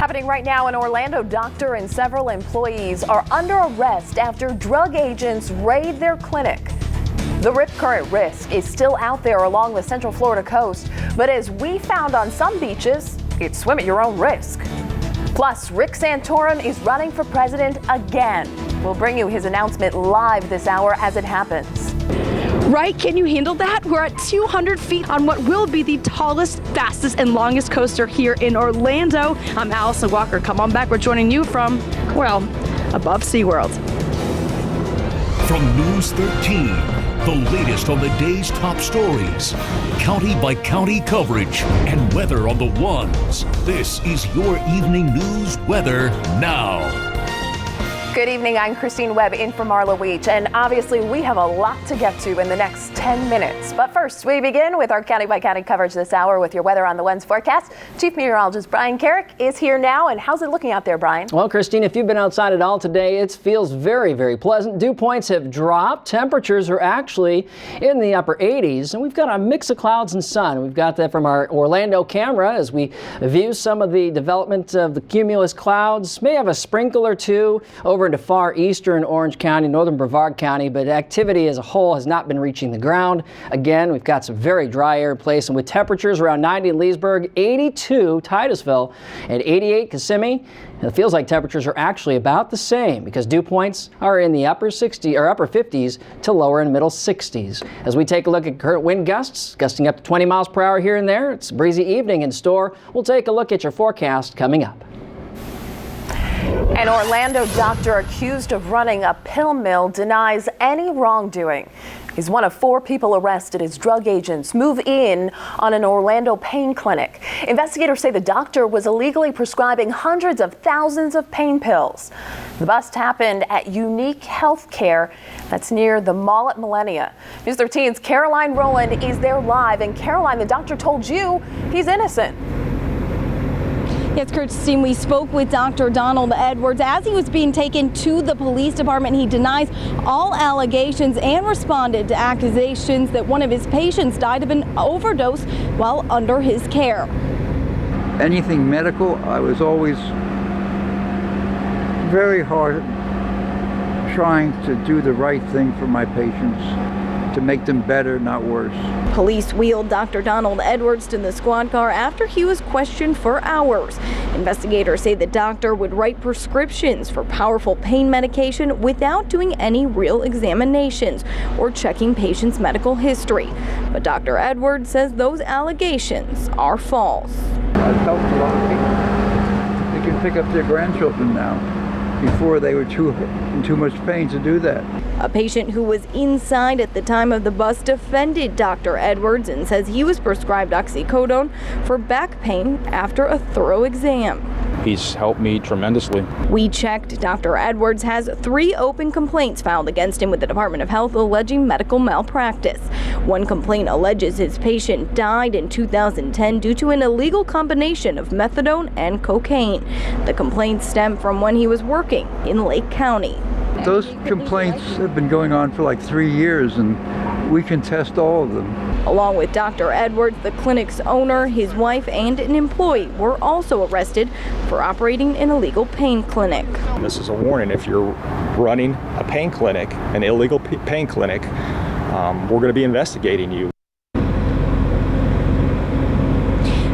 Happening right now in Orlando, doctor and several employees are under arrest after drug agents raid their clinic. The rip current risk is still out there along the Central Florida coast, but as we found on some beaches, it's swim at your own risk. Plus, Rick Santorum is running for president again. We'll bring you his announcement live this hour as it happens. Right, can you handle that? We're at 200 feet on what will be the tallest, fastest, and longest coaster here in Orlando. I'm Allison Walker. Come on back. We're joining you from, well, above SeaWorld. From News 13, the latest on the day's top stories, county by county coverage, and weather on the ones. This is your evening news weather now. Good evening, I'm Christine Webb in for Marla Weech, and obviously we have a lot to get to in the next 10 minutes. But first, we begin with our county by county coverage this hour with your weather on the ones forecast. Chief Meteorologist Brian Carrick is here now, and how's it looking out there, Brian? Well, Christine, if you've been outside at all today, it feels very, very pleasant. Dew points have dropped. Temperatures are actually in the upper 80s, and we've got a mix of clouds and sun. We've got that from our Orlando camera as we view some of the development of the cumulus clouds. May have a sprinkle or two over into far eastern Orange County, northern Brevard County, but activity as a whole has not been reaching the ground. Again, we've got some very dry air in place, and with temperatures around 90 in Leesburg, 82 Titusville, and 88 Kissimmee. And it feels like temperatures are actually about the same because dew points are in the upper 50s to lower and middle 60s. As we take a look at current wind gusts, gusting up to 20 miles per hour here and there, it's a breezy evening in store. We'll take a look at your forecast coming up. An Orlando doctor accused of running a pill mill denies any wrongdoing. He's one of 4 people arrested as drug agents move in on an Orlando pain clinic. Investigators say the doctor was illegally prescribing hundreds of thousands of pain pills. The bust happened at Unique Healthcare, that's near the mall at Millennia. News 13's Caroline Rowland is there live. And Caroline, the doctor told you he's innocent. Yes, Christine, we spoke with Dr. Donald Edwards. As he was being taken to the police department, he denies all allegations and responded to accusations that one of his patients died of an overdose while under his care. Anything medical, I was always very hard trying to do the right thing for my patients, to make them better, not worse. Police wheeled Dr. Donald Edwards to the squad car after he was questioned for hours. Investigators say the doctor would write prescriptions for powerful pain medication without doing any real examinations or checking patients' medical history. But Dr. Edwards says those allegations are false. I've helped a lot of people. They can pick up their grandchildren now. Before they were in too much pain to do that. A patient who was inside at the time of the bust defended Dr. Edwards and says he was prescribed oxycodone for back pain after a thorough exam. He's helped me tremendously. We checked. Dr. Edwards has 3 open complaints filed against him with the Department of Health alleging medical malpractice. One complaint alleges his patient died in 2010 due to an illegal combination of methadone and cocaine. The complaints stem from when he was working in Lake County. Those complaints have been going on for like 3 years, and we can test all of them. Along with Dr. Edwards, the clinic's owner, his wife, and an employee were also arrested for operating an illegal pain clinic. This is a warning. If you're running a pain clinic, an illegal pain clinic, we're going to be investigating you.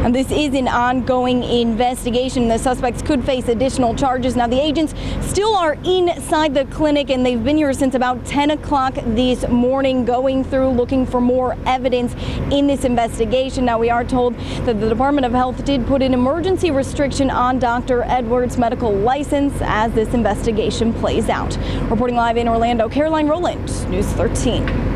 And this is an ongoing investigation. The suspects could face additional charges. Now, the agents still are inside the clinic, and they've been here since about 10 o'clock this morning, going through, looking for more evidence in this investigation. Now, we are told that the Department of Health did put an emergency restriction on Dr. Edwards' medical license as this investigation plays out. Reporting live in Orlando, Caroline Rowland, News 13.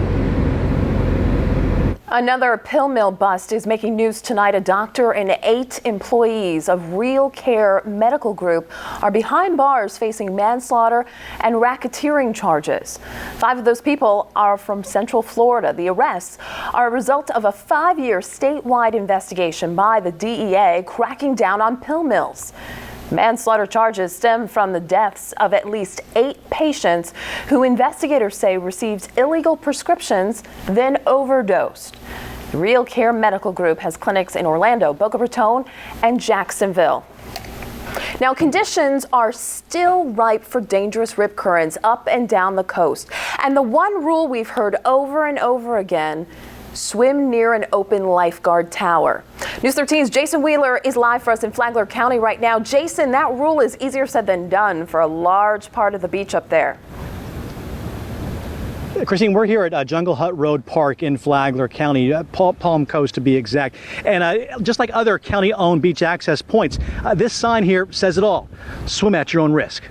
Another pill mill bust is making news tonight. A doctor and 8 employees of Real Care Medical Group are behind bars facing manslaughter and racketeering charges. 5 of those people are from Central Florida. The arrests are a result of a 5-year statewide investigation by the DEA cracking down on pill mills. Manslaughter charges stem from the deaths of at least 8 patients who investigators say received illegal prescriptions, then overdosed. The Real Care Medical Group has clinics in Orlando, Boca Raton, and Jacksonville. Now, conditions are still ripe for dangerous rip currents up and down the coast. And the one rule we've heard over and over again: swim near an open lifeguard tower. News 13's Jason Wheeler is live for us in Flagler County right now. Jason, that rule is easier said than done for a large part of the beach up there. Christine, we're here at Jungle Hut Road Park in Flagler County, Palm Coast to be exact. And just like other county-owned beach access points, this sign here says it all: swim at your own risk.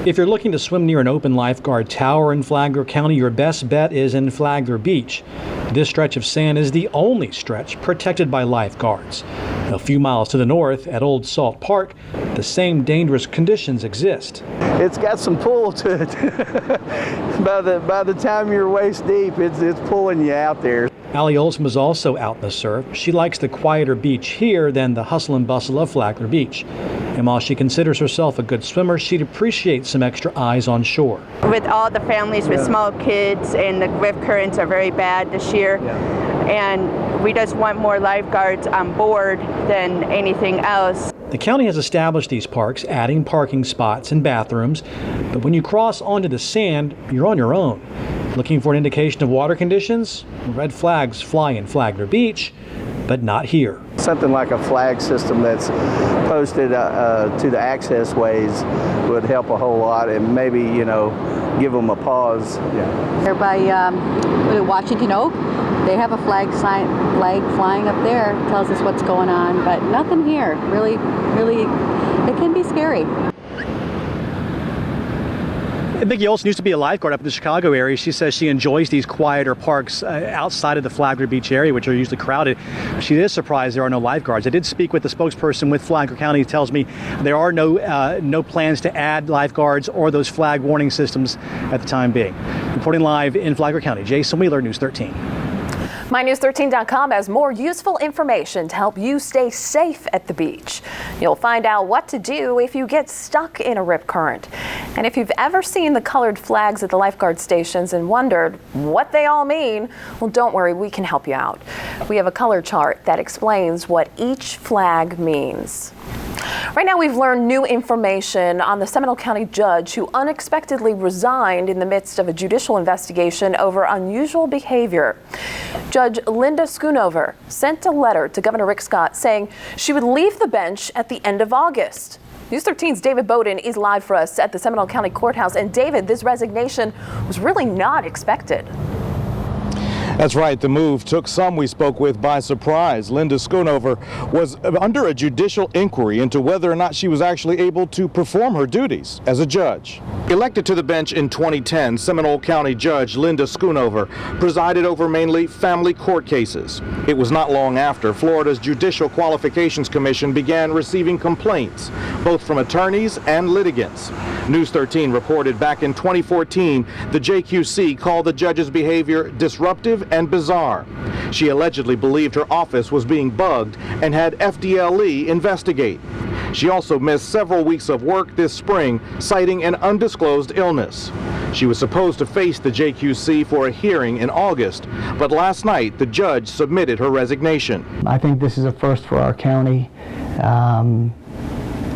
If you're looking to swim near an open lifeguard tower in Flagler County, your best bet is in Flagler Beach. This stretch of sand is the only stretch protected by lifeguards. A few miles to the north at Old Salt Park, the same dangerous conditions exist. It's got some pull to it. by the time you're waist deep, it's pulling you out there. Allie Olson was also out in the surf. She likes the quieter beach here than the hustle and bustle of Flagler Beach. And while she considers herself a good swimmer, she'd appreciate some extra eyes on shore. With all the families with small kids, and the rip currents are very bad this year, and we just want more lifeguards on board than anything else. The county has established these parks, adding parking spots and bathrooms, but when you cross onto the sand, you're on your own. Looking for an indication of water conditions? Red flags fly in Flagler Beach, but not here. Something like a flag system that's posted to the access ways would help a whole lot, and maybe, give them a pause. Here by Washington Oak, they have a flag flying up there. Tells us what's going on, but nothing here. Really, it can be scary. Mickey Olson used to be a lifeguard up in the Chicago area. She says she enjoys these quieter parks outside of the Flagler Beach area, which are usually crowded. She is surprised there are no lifeguards. I did speak with the spokesperson with Flagler County. He tells me there are no plans to add lifeguards or those flag warning systems at the time being. Reporting live in Flagler County, Jason Wheeler, News 13. MyNews13.com has more useful information to help you stay safe at the beach. You'll find out what to do if you get stuck in a rip current. And if you've ever seen the colored flags at the lifeguard stations and wondered what they all mean, well, don't worry, we can help you out. We have a color chart that explains what each flag means. Right now, we've learned new information on the Seminole County judge who unexpectedly resigned in the midst of a judicial investigation over unusual behavior. Judge Linda Schoonover sent a letter to Governor Rick Scott saying she would leave the bench at the end of August. News 13's David Bowden is live for us at the Seminole County Courthouse. And David, this resignation was really not expected. That's right. The move took some we spoke with by surprise. Linda Schoonover was under a judicial inquiry into whether or not she was actually able to perform her duties as a judge. Elected to the bench in 2010, Seminole County Judge Linda Schoonover presided over mainly family court cases. It was not long after Florida's Judicial Qualifications Commission began receiving complaints, both from attorneys and litigants. News 13 reported back in 2014, the JQC called the judge's behavior disruptive and bizarre. She allegedly believed her office was being bugged and had FDLE investigate. She also missed several weeks of work this spring, citing an undisclosed illness. She was supposed to face the JQC for a hearing in August, but last night the judge submitted her resignation. I think this is a first for our county.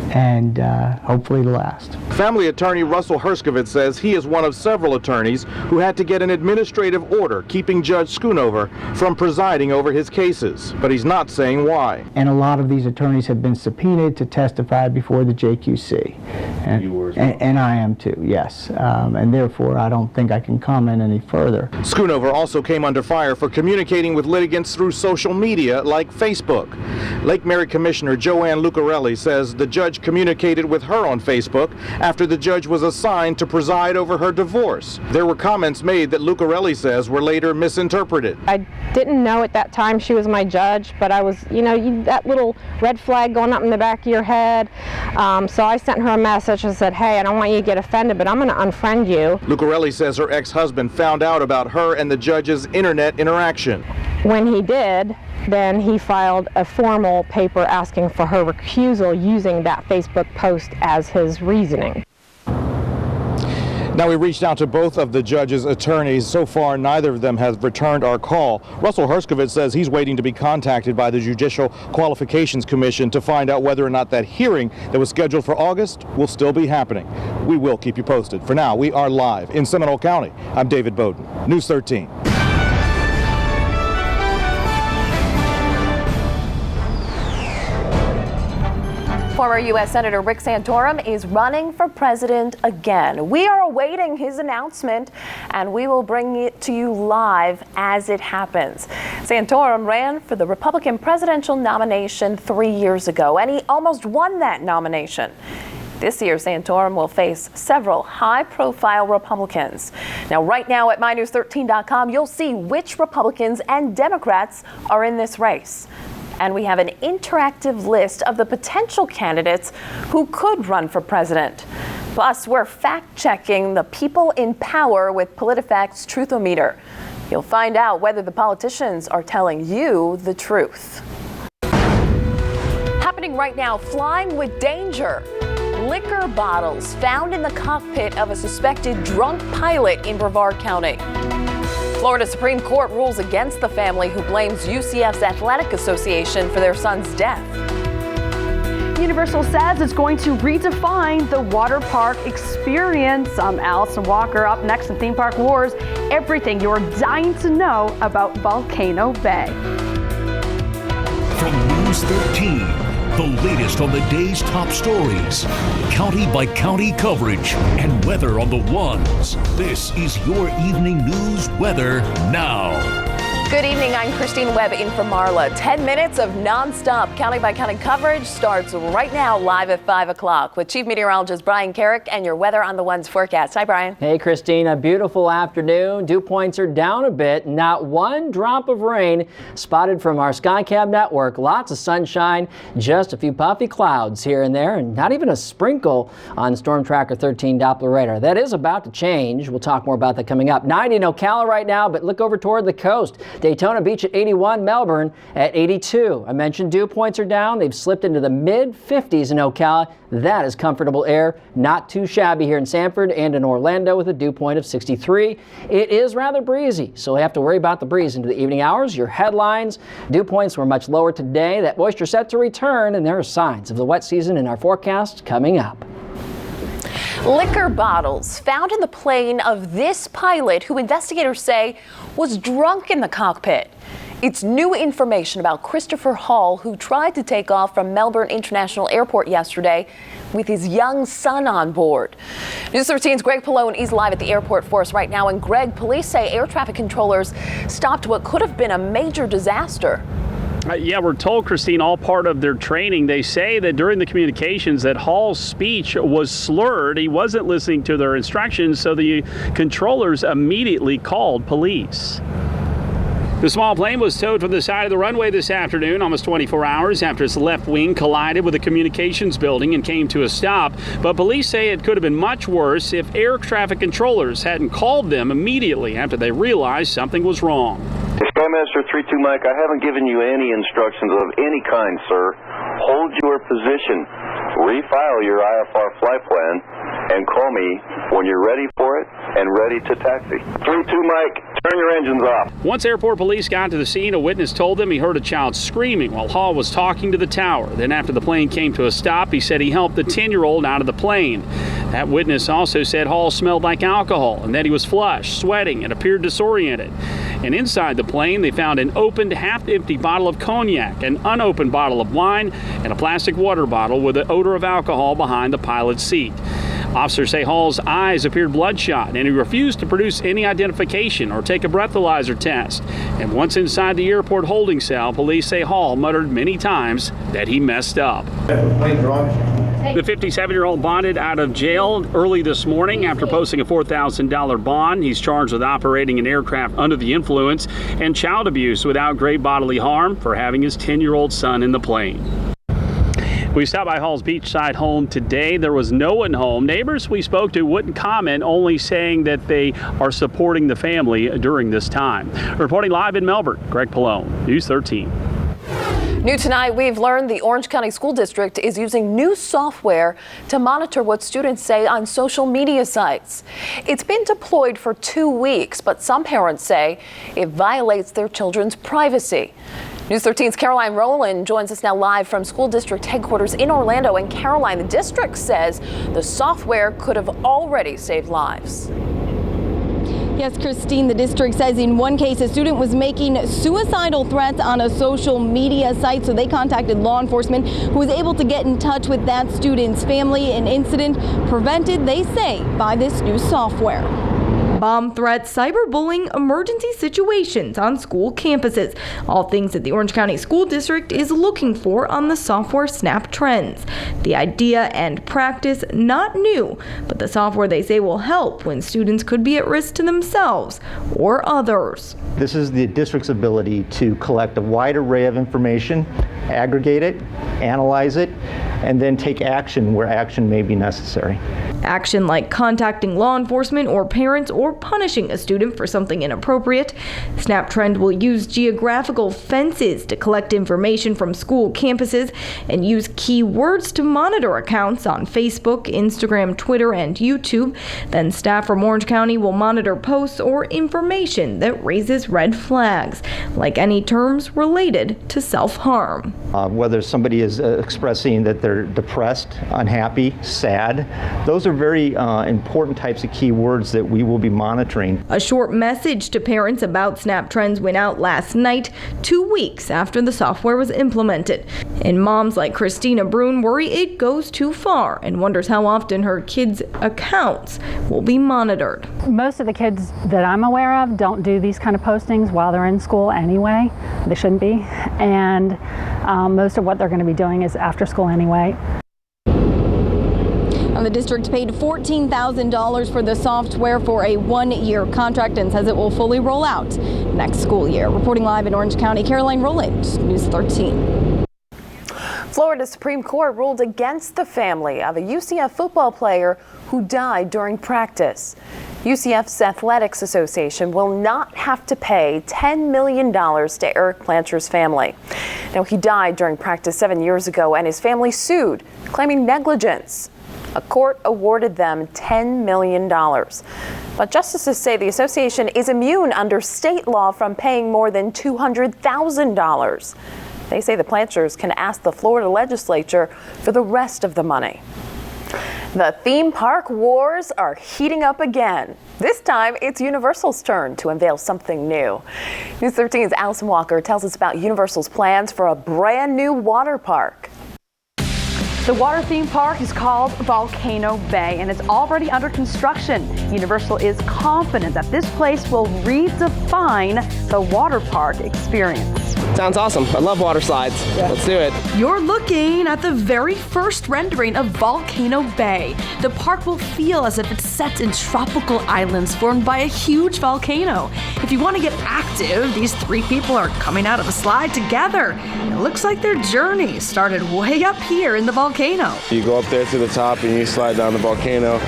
And hopefully the last. Family attorney Russell Herskovitz says he is one of several attorneys who had to get an administrative order keeping Judge Schoonover from presiding over his cases, but he's not saying why. And a lot of these attorneys have been subpoenaed to testify before the JQC. And you were as well. And I am too, yes. And therefore I don't think I can comment any further. Schoonover also came under fire for communicating with litigants through social media like Facebook. Lake Mary Commissioner Joanne Lucarelli says the judge communicated with her on Facebook after the judge was assigned to preside over her divorce. There were comments made that Lucarelli says were later misinterpreted. I didn't know at that time she was my judge, but I was, that little red flag going up in the back of your head. So I sent her a message and said, hey, I don't want you to get offended, but I'm going to unfriend you. Lucarelli says her ex-husband found out about her and the judge's internet interaction. When he did, then he filed a formal paper asking for her recusal using that Facebook post as his reasoning. Now, we reached out to both of the judge's attorneys. So far, neither of them has returned our call. Russell Herskovitz says he's waiting to be contacted by the Judicial Qualifications Commission to find out whether or not that hearing that was scheduled for August will still be happening. We will keep you posted. For now, we are live in Seminole County. I'm David Bowden, News 13. Former U.S. Senator Rick Santorum is running for president again. We are awaiting his announcement, and we will bring it to you live as it happens. Santorum ran for the Republican presidential nomination 3 years ago, and he almost won that nomination. This year, Santorum will face several high-profile Republicans. Now, right now at MyNews13.com, you'll see which Republicans and Democrats are in this race. And we have an interactive list of the potential candidates who could run for president. Plus, we're fact-checking the people in power with PolitiFact's Truthometer. You'll find out whether the politicians are telling you the truth. Happening right now, flying with danger. Liquor bottles found in the cockpit of a suspected drunk pilot in Brevard County. Florida Supreme Court rules against the family who blames UCF's Athletic Association for their son's death. Universal says it's going to redefine the water park experience. I'm Allison Walker. Up next in Theme Park Wars, everything you're dying to know about Volcano Bay. From News 13, the latest on the day's top stories, county-by-county coverage, and weather on the ones. This is your evening news weather now. Good evening, I'm Christine Webb in for Marla. 10 minutes of non-stop county-by-county coverage starts right now live at 5 o'clock with Chief Meteorologist Brian Carrick and your weather on the ones forecast. Hi, Brian. Hey, Christine. A beautiful afternoon. Dew points are down a bit. Not one drop of rain spotted from our SkyCab network. Lots of sunshine, just a few puffy clouds here and there, and not even a sprinkle on Storm Tracker 13 Doppler radar. That is about to change. We'll talk more about that coming up. 90 in Ocala right now, but look over toward the coast. Daytona Beach at 81, Melbourne at 82. I mentioned dew points are down. They've slipped into the mid-50s in Ocala. That is comfortable air. Not too shabby here in Sanford and in Orlando with a dew point of 63. It is rather breezy, so we have to worry about the breeze into the evening hours. Your headlines, dew points were much lower today. That moisture set to return, and there are signs of the wet season in our forecast coming up. Liquor bottles found in the plane of this pilot who investigators say was drunk in the cockpit. It's new information about Christopher Hall, who tried to take off from Melbourne International Airport yesterday with his young son on board. News 13's Greg Pallone is live at the airport for us right now. And Greg, police say air traffic controllers stopped what could have been a major disaster. Yeah, we're told, Christine, all part of their training. They say that during the communications that Hall's speech was slurred. He wasn't listening to their instructions, so the controllers immediately called police. The small plane was towed from the side of the runway this afternoon, almost 24 hours after its left wing collided with a communications building and came to a stop. But police say it could have been much worse if air traffic controllers hadn't called them immediately after they realized something was wrong. Skymaster 32 Mike, I haven't given you any instructions of any kind, sir. Hold your position, refile your IFR flight plan, and call me when you're ready for it and ready to taxi. 32 Mike, turn your engines off. Once airport police got to the scene, a witness told them he heard a child screaming while Hall was talking to the tower. Then after the plane came to a stop, he said he helped the 10-year-old out of the plane. That witness also said Hall smelled like alcohol and that he was flushed, sweating, and appeared disoriented. And inside the plane, they found an opened, half-empty bottle of cognac, an unopened bottle of wine, and a plastic water bottle with the odor of alcohol behind the pilot's seat. Officers say Hall's eyes appeared bloodshot, and he refused to produce any identification or take a breathalyzer test. And once inside the airport holding cell, police say Hall muttered many times that he messed up. The 57-year-old bonded out of jail early this morning after posting a $4,000 bond. He's charged with operating an aircraft under the influence and child abuse without great bodily harm for having his 10-year-old son in the plane. We stopped by Hall's beachside home today. There was no one home. Neighbors we spoke to wouldn't comment, only saying that they are supporting the family during this time. Reporting live in Melbourne, Greg Pallone, News 13. New tonight, we've learned the Orange County School District is using new software to monitor what students say on social media sites. It's been deployed for 2 weeks, but some parents say it violates their children's privacy. News 13's Caroline Rowland joins us now live from school district headquarters in Orlando. And Caroline, the district says the software could have already saved lives. Yes, Christine, the district says in one case a student was making suicidal threats on a social media site, so they contacted law enforcement, who was able to get in touch with that student's family. An incident prevented, they say, by this new software. Bomb threats, cyberbullying, emergency situations on school campuses. All things that the Orange County School District is looking for on the software Snap Trends. The idea and practice not new, but the software they say will help when students could be at risk to themselves or others. This is the district's ability to collect a wide array of information, aggregate it, analyze it, and then take action where action may be necessary. Action like contacting law enforcement or parents or punishing a student for something inappropriate. Snap Trend will use geographical fences to collect information from school campuses and use keywords to monitor accounts on Facebook, Instagram, Twitter, and YouTube. Then staff from Orange County will monitor posts or information that raises red flags, like any terms related to self-harm. Whether somebody is expressing that they're depressed, unhappy, sad, those are very important types of keywords that we will be monitoring. A short message to parents about Snap Trends went out last night, 2 weeks after the software was implemented. And moms like Christina Brune worry it goes too far and wonders how often her kids' accounts will be monitored. Most of the kids that I'm aware of don't do these kind of postings while they're in school anyway. They shouldn't be. And most of what they're going to be doing is after school anyway. The district paid $14,000 for the software for a 1-year contract and says it will fully roll out next school year. Reporting live in Orange County, Caroline Rowland, News 13. Florida Supreme Court ruled against the family of a UCF football player who died during practice. UCF's Athletics Association will not have to pay $10 million to Eric Plancher's family. Now, he died during practice 7 years ago, and his family sued, claiming negligence. A court awarded them $10 million. But justices say the association is immune under state law from paying more than $200,000. They say the Planchers can ask the Florida legislature for the rest of the money. The theme park wars are heating up again. This time, it's Universal's turn to unveil something new. News 13's Allison Walker tells us about Universal's plans for a brand new water park. The water theme park is called Volcano Bay, and it's already under construction. Universal is confident that this place will redefine the water park experience. Sounds awesome. I love water slides. Yeah. Let's do it. You're looking at the very first rendering of Volcano Bay. The park will feel as if it's set in tropical islands formed by a huge volcano. If you want to get active, these 3 people are coming out of a slide together. It looks like their journey started way up here in the volcano. You go up there to the top and you slide down the volcano.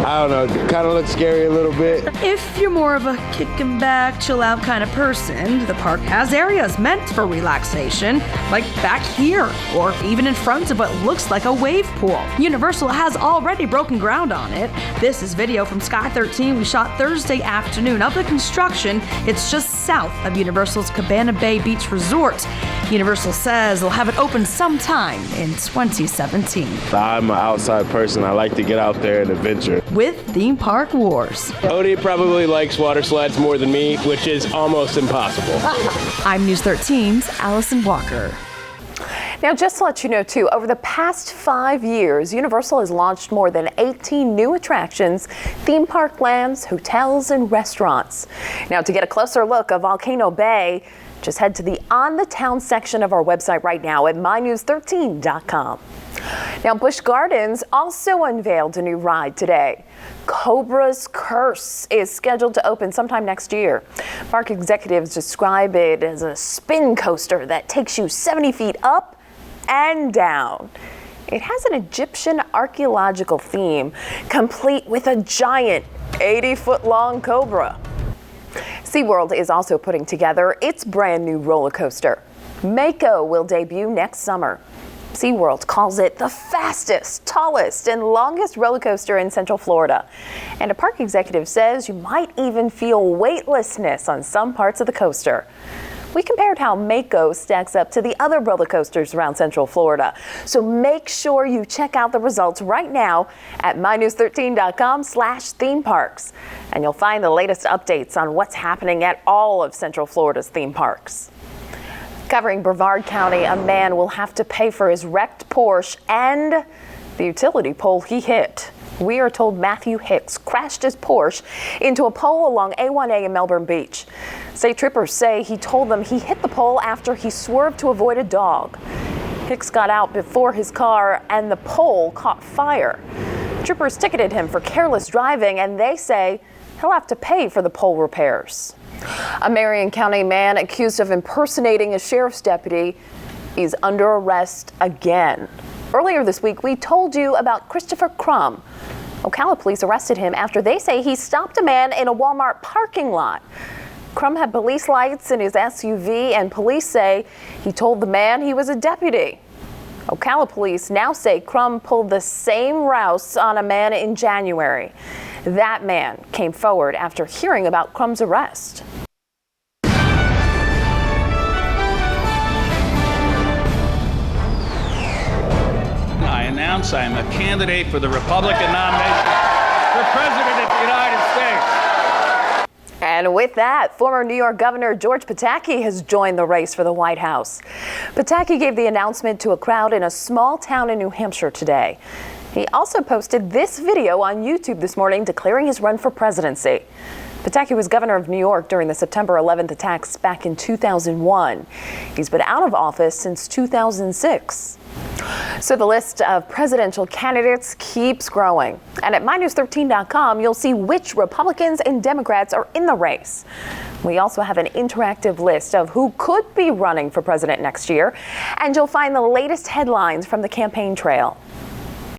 I don't know, it kind of looks scary a little bit. If you're more of a kicking back, chill out kind of person, the park has areas meant for relaxation, like back here, or even in front of what looks like a wave pool. Universal has already broken ground on it. This is video from Sky 13 we shot Thursday afternoon of the construction. It's just south of Universal's Cabana Bay Beach Resort. Universal says they'll have it open sometime in 2017. I'm an outside person. I like to get out there and adventure. With Theme Park Wars. Odie probably likes water slides more than me, which is almost impossible. I'm News 13's Allison Walker. Now, just to let you know, too, over the past 5 years, Universal has launched more than 18 new attractions, theme park lands, hotels, and restaurants. Now, to get a closer look at Volcano Bay, just head to the On the Town section of our website right now at mynews13.com. Now, Busch Gardens also unveiled a new ride today. Cobra's Curse is scheduled to open sometime next year. Park executives describe it as a spin coaster that takes you 70 feet up and down. It has an Egyptian archaeological theme, complete with a giant 80-foot-long cobra. SeaWorld is also putting together its brand new roller coaster. Mako will debut next summer. SeaWorld calls it the fastest, tallest, and longest roller coaster in Central Florida. And a park executive says you might even feel weightlessness on some parts of the coaster. We compared how Mako stacks up to the other roller coasters around Central Florida. So make sure you check out the results right now at mynews13.com/theme parks. And you'll find the latest updates on what's happening at all of Central Florida's theme parks. Covering Brevard County, a man will have to pay for his wrecked Porsche and the utility pole he hit. We are told Matthew Hicks crashed his Porsche into a pole along A1A in Melbourne Beach. State troopers say he told them he hit the pole after he swerved to avoid a dog. Hicks got out before his car and the pole caught fire. Troopers ticketed him for careless driving, and they say he'll have to pay for the pole repairs. A Marion County man accused of impersonating a sheriff's deputy is under arrest again. Earlier this week, we told you about Christopher Crum. Ocala police arrested him after they say he stopped a man in a Walmart parking lot. Crum had police lights in his SUV, and police say he told the man he was a deputy. Ocala police now say Crum pulled the same rouse on a man in January. That man came forward after hearing about Crum's arrest. I announce I am a candidate for the Republican nomination for President of the United States. And with that, former New York Governor George Pataki has joined the race for the White House. Pataki gave the announcement to a crowd in a small town in New Hampshire today. He also posted this video on YouTube this morning declaring his run for presidency. Pataki was governor of New York during the September 11th attacks back in 2001. He's been out of office since 2006. So the list of presidential candidates keeps growing. And at mynews13.com, you'll see which Republicans and Democrats are in the race. We also have an interactive list of who could be running for president next year. And you'll find the latest headlines from the campaign trail.